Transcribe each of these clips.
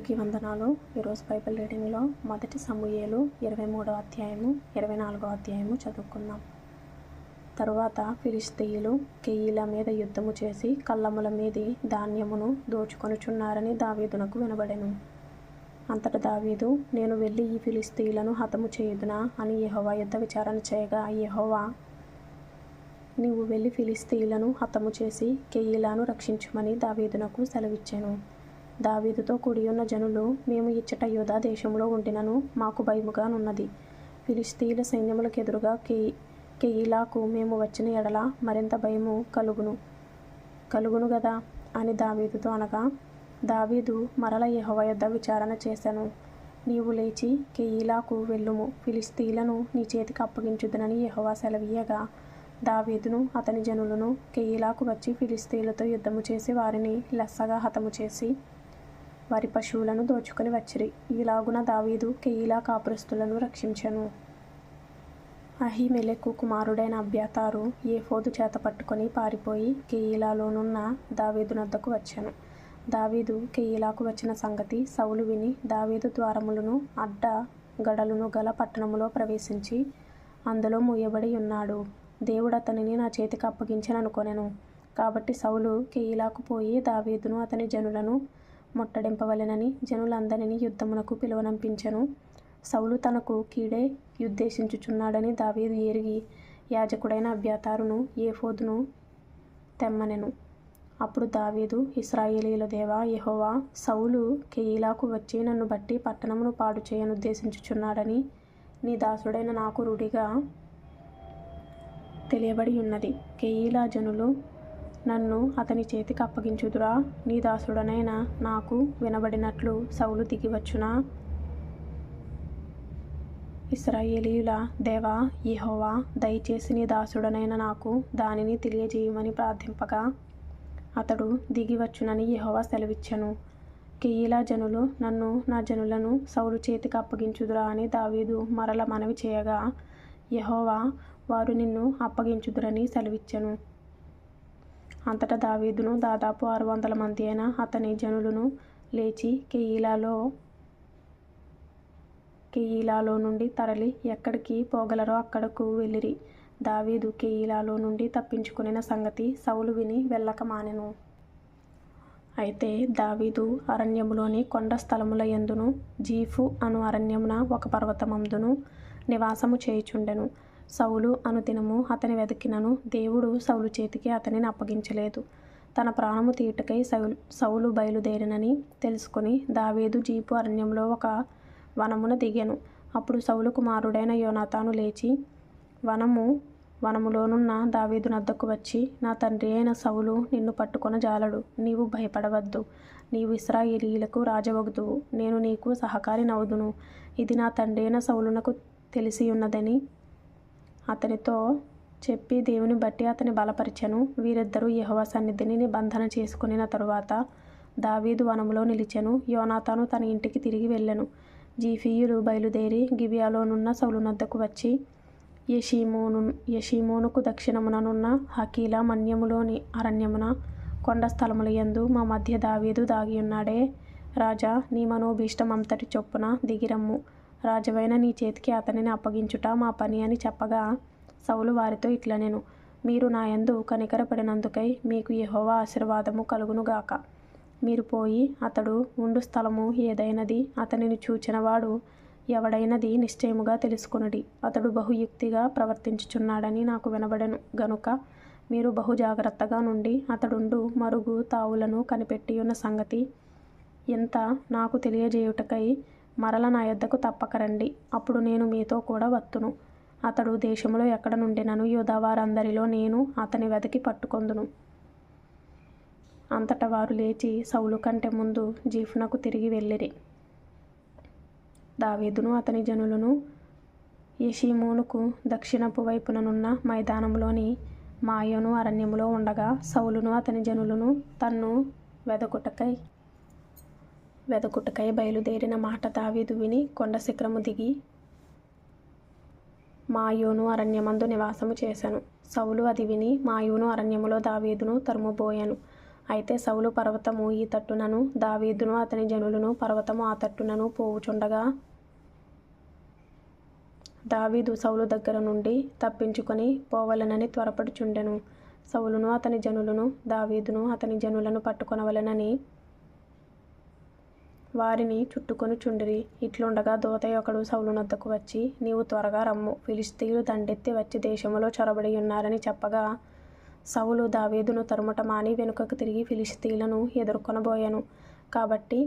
అందరికీ వందనాలు. ఈరోజు బైబిల్ రీడింగ్లో మొదటి సమూయేలు 23వ అధ్యాయము 24వ అధ్యాయము చదువుకుందాం. తరువాత ఫిలిష్తీయులు కెయీలా మీద యుద్ధము చేసి కళ్ళముల మీది ధాన్యమును దోచుకొనుచున్నారని దావీదునకు వినబడెను. అంతట దావీదు, నేను వెళ్ళి ఈ ఫిలిష్తీయులను హతము చేయుదునా అని యెహోవా యొద్ద విచారణ చేయగా, యెహోవా, నీవు వెళ్ళి ఫిలిష్తీయులను హతము చేసి కెయీలాను రక్షించుమని దావీదునకు సెలవిచ్చెను. దావీదుతో కూడియున్న జనులు, మేము ఇచ్చట యూదా దేశంలో ఉండినను మాకు భయముగానున్నది. ఫిలిష్తీయుల సైన్యములకెదురుగా కెయీలాకు మేము వచ్చిన ఎడల మరింత భయము కలుగును గదా అని దావీదుతో అనగా, దావీదు మరల యెహోవా యొద్ద విచారణ చేసెను. నీవు లేచి కెయీలాకు వెళ్ళుము, ఫిలిష్తీయులను నీ చేతికి అప్పగించుదునని యెహోవా సెలవీయగా, దావీదును అతని జనులను కెయీలాకు వచ్చి ఫిలిష్తీయులతో యుద్ధము చేసి వారిని లెస్సగా హతము చేసి వారి పశువులను దోచుకొని వచ్చిరి. ఈలాగున దావీదు కెయీలా కాపురస్తులను రక్షించెను. అహీమెలెకు కుమారుడైన అబ్యాతారు ఏఫోదు చేత పట్టుకొని పారిపోయి కెయీలాలోనున్న దావీదునొద్దకు వచ్చెను. దావీదు కెయీలాకు వచ్చిన సంగతి సౌలు విని దావీదు ద్వారములను అడ్డ గడలును గల పట్టణములో ప్రవేశించి అందులో మూయబడి ఉన్నాడు. దేవుడు అతనిని నా చేతికి అప్పగించెననుకొనెను. కాబట్టి సౌలు కెయీలాకు పోయి దావీదును అతని జనులను ముట్టడింపవలెనని జనులందరినీ యుద్ధమునకు పిలువనంపించెను. సౌలు తనకు కీడే యుద్ధేశించుచున్నాడని దావీదు ఎరిగి యాజకుడైన అబ్యాతారును ఏఫోదును తెమ్మనెను. అప్పుడు దావీదు, ఇశ్రాయేలీయుల దేవా యెహోవా, సౌలు కెయీలాకు వచ్చి నన్ను బట్టి పట్టణమును పాడు చేయనుద్దేశించుచున్నాడని నీ దాసుడైన నాకు రూఢిగా తెలియబడి ఉన్నది. కెయీలా జనులు నన్ను అతని చేతికి అప్పగించుదురా? నీ దాసుడనైన నాకు వినబడినట్లు సౌలు దిగివచ్చునా? ఇశ్రాయేలీయుల దేవా యెహోవా, దయచేసి నీ దాసుడనైన నాకు దానిని తెలియజేయమని ప్రార్థింపగా, అతడు దిగివచ్చునని యెహోవా సెలవిచ్చెను. కెయీలా జనులు నన్ను నా జనులను సౌలు చేతికి అప్పగించుదురా అని దావీదు మరల మనవి చేయగా, యెహోవా, వారు నిన్ను అప్పగించుదురని సెలవిచ్చెను. అంతటా దావీదును దాదాపు 600 మంది అయిన అతని జనులను లేచి కెయీలాలో నుండి తరలి ఎక్కడికి పోగలరో అక్కడకు వెళ్ళిరి. దావీదు కెయీలాలో నుండి తప్పించుకొనిన సంగతి సౌలు విని వెళ్ళక మానెను. అయితే దావీదు అరణ్యములోని కొండ స్థలముల యందును జీఫు అను అరణ్యమున ఒక పర్వతమందును నివాసము చేయుచుండెను. సౌలు అనుదినము అతని వెదికినను దేవుడు సౌలు చేతికి అతనిని అప్పగించలేదు. తన ప్రాణము తీయుటకై సౌలు బయలుదేరినని తెలుసుకొని దావీదు జీఫు అరణ్యంలో ఒక వనమున దిగెను. అప్పుడు సౌలు కుమారుడైన యోనాతాను లేచి వనములోనున్న దావీదునొద్దకు వచ్చి, నా తండ్రి అయిన సౌలు నిన్ను పట్టుకొనజాలడు. నీవు భయపడవద్దు. నీవు ఇశ్రాయేలీయులకు రాజవగుదువు. నేను నీకు సహకారినవుదును. ఇది నా తండ్రి అయిన సౌలునకు తెలిసియున్నదని అతనితో చెప్పి దేవుని బట్టి అతని బలపరిచెను. వీరిద్దరూ యెహోవా సన్నిధిని నిబంధన చేసుకొనిన తరువాత దావీదు వనములో నిలిచెను. యోనాతాను తన ఇంటికి తిరిగి వెళ్ళెను. జీఫీయులు బయలుదేరి గిబియాలోనున్న సౌలునొద్దకు వచ్చి, యెషీమోనుకు దక్షిణముననున్న హకీలా మన్యములోని అరణ్యమున కొండ స్థలముల యందు మా మధ్య దావీదు దాగియున్నాడే. రాజా, నీ మనోభీష్టమంతటి చొప్పున దిగిరమ్ము. రాజవైన నీ చేతికి అతనిని అప్పగించుట మా పని అని చెప్పగా, సౌలు వారితో ఇట్లనెను, మీరు నా యందు కనికరపడినందుకై మీకు యెహోవా ఆశీర్వాదము కలుగునుగాక. మీరు పోయి అతడు ఉండు స్థలము ఏదైనది అతనిని చూచినవాడు ఎవడైనది నిశ్చయముగా తెలుసుకొనుడి. అతడు బహుయుక్తిగా ప్రవర్తించుచున్నాడని నాకు వినబడెను గనుక మీరు బహు జాగ్రత్తగా నుండి అతడుండు మరుగు తావులను కనిపెట్టియున్న సంగతి ఎంత నాకు తెలియజేయుటకై మరల నా యొద్దకు తప్పక రండి. అప్పుడు నేను మీతో కూడా వత్తును. అతడు దేశములో ఎక్కడ నుండినను యూదా వారందరిలో నేను అతని వెదకి పట్టుకొందును. అంతటా వారు లేచి సౌలు కంటే ముందు జీఫునకు తిరిగి వెళ్ళిరి. దావీదును అతని జనులను యెషీమోనుకు దక్షిణపు వైపుననున్న మైదానములోని మాయోను అరణ్యములో ఉండగా, సౌలును అతని జనులను తన్ను వెదకుటకై బయలుదేరిన మాట దావీదు విని కొండ శిఖరము దిగి మాయోను అరణ్యమందు నివాసము చేసెను. సౌలు అది విని మాయోను అరణ్యములో దావీదును తరుముబోయెను. అయితే సౌలు పర్వతము ఈ తట్టునను, దావీదును అతని జనులను పర్వతము ఆ తట్టునను పోవుచుండగా దావీదు సౌలు దగ్గర నుండి తప్పించుకొని పోవలెనని త్వరపడుచుండెను. సౌలును అతని జనులను దావీదును అతని జనులను పట్టుకొనవలెనని వారిని చుట్టుకొనుచుండిరి. ఇట్లుండగా దూత ఒకడు సౌలునొద్దకు వచ్చి, నీవు త్వరగా రమ్ము, ఫిలిష్తీయులు దండెత్తి వచ్చి దేశములో చొరబడి ఉన్నారని చెప్పగా, సౌలు దావీదును తరుముట మాని వెనుకకు తిరిగి ఫిలిష్తీయులను ఎదుర్కొనబోయెను. కాబట్టి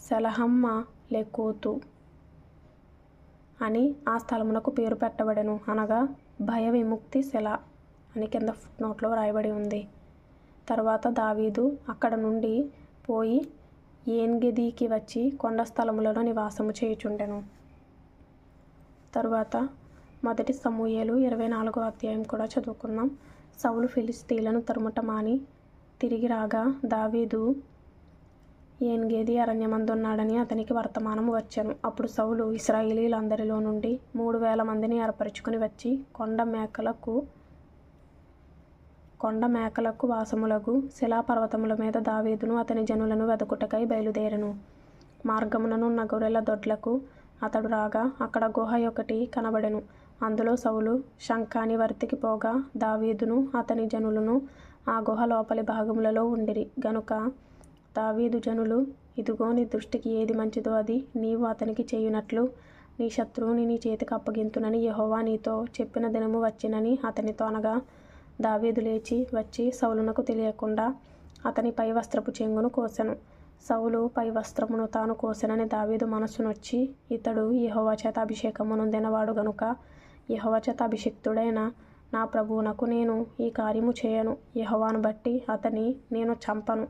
సెలహమ్మ లెకోతు అని ఆ స్థలమునకు పేరు పెట్టబడెను, అనగా భయ విముక్తి సెల అని కింద నోట్లో రాయబడి ఉంది. తర్వాత దావీదు అక్కడ నుండి పోయి ఏన్గెదీకి వచ్చి కొండ స్థలములలో నివాసము చేయుచుండెను. తరువాత 1 సమూయేలు 24వ అధ్యాయం కూడా చదువుకుందాం. సౌలు ఫిలిష్తీయులను తరుముట మాని తిరిగి రాగా దావీదు ఏన్గెదీ అరణ్యమందున్నాడని అతనికి వర్తమానము వచ్చెను. అప్పుడు సౌలు ఇశ్రాయేలీయులందరిలో నుండి 3000 మందిని ఏర్పరచుకుని వచ్చి కొండ మేకలకు వాసములగు శిలాపర్వతముల మీద దావీదును అతని జనులను వెదకుటకై బయలుదేరెను. మార్గముననున్న గొర్రెల దొడ్లకు అతడు రాగా అక్కడ గుహ ఒకటి కనబడెను. అందులో సౌలు శంఖానివర్తికి పోగా దావీదును అతని జనులను ఆ గుహ లోపలి భాగములలో ఉండిరి. గనుక దావీదు జనులు, ఇదిగో నీ దృష్టికి ఏది మంచిదో అది నీవు అతనికి చేయునట్లు నీ శత్రువుని నీ చేతికి అప్పగింతునని యెహోవా నీతో చెప్పిన దినము వచ్చినని అతనితో అనగా, దావీదు లేచి వచ్చి సౌలునకు తెలియకుండా అతని పై వస్త్రపు చెంగును కోసెను. సౌలు పై వస్త్రమును తాను కోసెనని దావీదు మనస్సునొచ్చి, ఇతడు యెహోవా చేత అభిషేకము నొందినవాడు గనుక యెహోవా చేత అభిషిక్తుడైన నా ప్రభువునకు నేను ఈ కార్యము చేయను, యెహోవాను బట్టి అతని నేను చంపను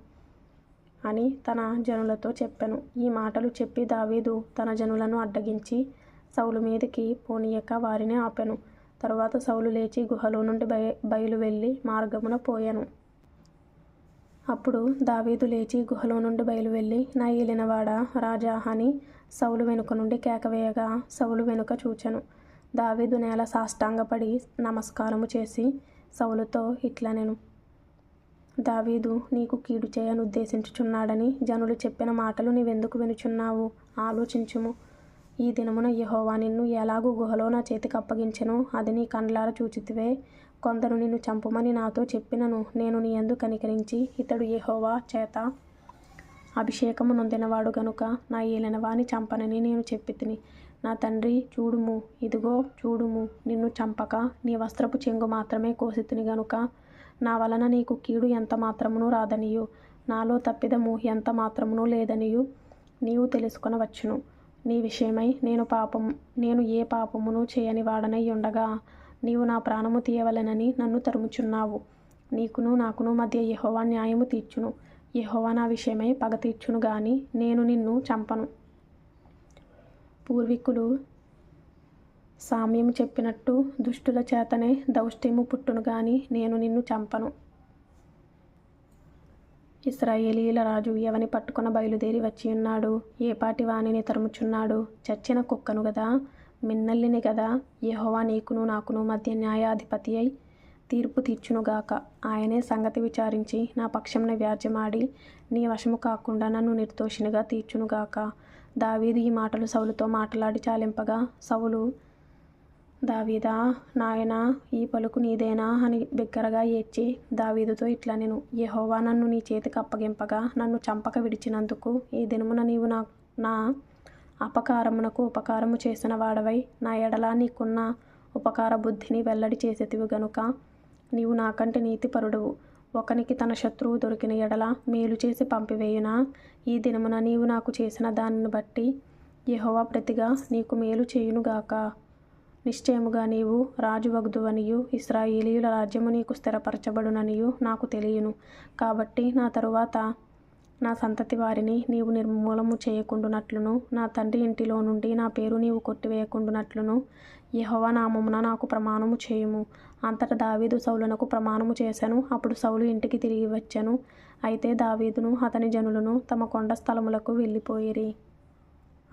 అని తన జనులతో చెప్పెను. ఈ మాటలు చెప్పి దావీదు తన జనులను అడ్డగించి సౌలు మీదికి పోనీయక వారిని ఆపెను. తరువాత సౌలు లేచి గుహలో నుండి బయలు వెళ్ళి మార్గమున పోయెను. అప్పుడు దావీదు లేచి గుహలో నుండి బయలు వెళ్ళి, నా ఏలినవాడా రాజా అని సౌలు వెనుక నుండి కేకవేయగా సౌలు వెనుక చూచెను. దావీదు నేల సాష్టాంగపడి నమస్కారము చేసి సౌలుతో ఇట్లనెను, దావీదు నీకు కీడు చేయనుద్దేశించుచున్నాడని జనులు చెప్పిన మాటలు నీవెందుకు వినుచున్నావు? ఆలోచించుము. ఈ దినమున యెహోవా నిన్ను ఎలాగూ గుహలో నా చేతికి అప్పగించెను అది నీ కండ్లారా చూచితివే. కొందరు నిన్ను చంపుమని నాతో చెప్పినను నేను నీ యందు కనికరించి, ఇతడు యెహోవా చేత అభిషేకము నొందినవాడు గనుక నా ఏలినవాని చంపనని నేను చెప్పితిని. నా తండ్రి చూడుము, ఇదిగో చూడుము, నిన్ను చంపక నీ వస్త్రపు చెంగు మాత్రమే కోసితిని గనుక నా వలన నీకు కీడు ఎంత మాత్రమును రాదనియు నాలో తప్పిదము ఎంత మాత్రమును లేదనియు నీవు తెలుసుకొనవచ్చును. నీ విషయమై నేను ఏ పాపమును చేయని వాడనై ఉండగా నీవు నా ప్రాణము తీయవలెనని నన్ను తరుముచున్నావు. నీకును నాకును మధ్య యెహోవా న్యాయము తీర్చును. యెహోవా నా విషయమై పగ తీర్చును గాని నేను నిన్ను చంపను. పూర్వీకులు సామ్యము చెప్పినట్టు దుష్టుల చేతనే దౌష్ట్యము పుట్టును గాని నేను నిన్ను చంపను. ఇశ్రాయేలీయుల రాజు ఎవని పట్టుకొన బయలుదేరి వచ్చియున్నాడు? ఏ పాటి వానిని తరుముచున్నాడు? చచ్చిన కుక్కను గదా, మిన్నల్లిని గదా. యెహోవా నీకును నాకును మధ్య న్యాయాధిపతి అయి తీర్పు తీర్చునుగాక. ఆయనే సంగతి విచారించి నా పక్షమున వ్యాజ్యమాడి నీ వశము కాకుండా నన్ను నిర్దోషినిగా తీర్చునుగాక. దావీదు ఈ మాటలు సౌలుతో మాట్లాడి చాలింపగా సౌలు, దావీదా నాయనా, ఈ పలుకు నీదేనా అని బిగ్గరగా ఏడ్చి దావీదుతో ఇట్లనెను, యెహోవా నన్ను నీ చేతికి అప్పగింపగా నన్ను చంపక విడిచినందుకు ఈ దినమున నీవు నా అపకారమునకు ఉపకారము చేసిన వాడవై నా ఎడల నీకున్న ఉపకార బుద్ధిని వెల్లడి చేసేతివి గనుక నీవు నాకంటే నీతిపరుడువు. ఒకనికి తన శత్రువు దొరికిన ఎడల మేలు చేసి పంపివేయునా? ఈ దినమున నీవు నాకు చేసిన దానిని బట్టి యెహోవా ప్రతిగా నీకు మేలు చేయునుగాక. నిశ్చయముగా నీవు రాజువగుదువనియు ఇశ్రాయేలీయుల రాజ్యము నీకు స్థిరపరచబడుననియు నాకు తెలియను. కాబట్టి నా తరువాత నా సంతతి వారిని నీవు నిర్మూలము చేయకుండునట్లును నా తండ్రి ఇంటిలో నుండి నా పేరు నీవు కొట్టివేయకుండునట్లును యెహోవా నామమున నాకు ప్రమాణము చేయుము. అంతటా దావీదు సౌలునకు ప్రమాణము చేసెను. అప్పుడు సౌలు ఇంటికి తిరిగి వచ్చెను. అయితే దావీదును అతని జనులను తమ కొండ స్థలములకు వెళ్ళిపోయిరి.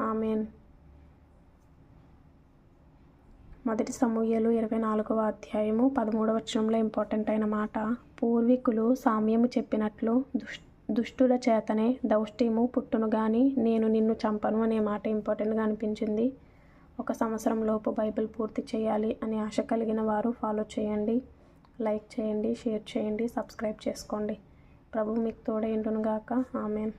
ఆమేన్. మొదటి సమూయేలు 24వ అధ్యాయము 13వ వచనంలో ఇంపార్టెంట్ అయిన మాట, పూర్వీకులు సామ్యము చెప్పినట్లు దుష్టుల చేతనే దౌష్ట్యము పుట్టును గాని నేను నిన్ను చంపను అనే మాట ఇంపార్టెంట్గా అనిపించింది. 1 సంవత్సరం లోపు బైబిల్ పూర్తి చేయాలి అనే ఆశ కలిగిన వారు ఫాలో చేయండి, లైక్ చేయండి, షేర్ చేయండి, సబ్స్క్రైబ్ చేసుకోండి. ప్రభువు మీకు తోడైండును గాక. ఆమెన్.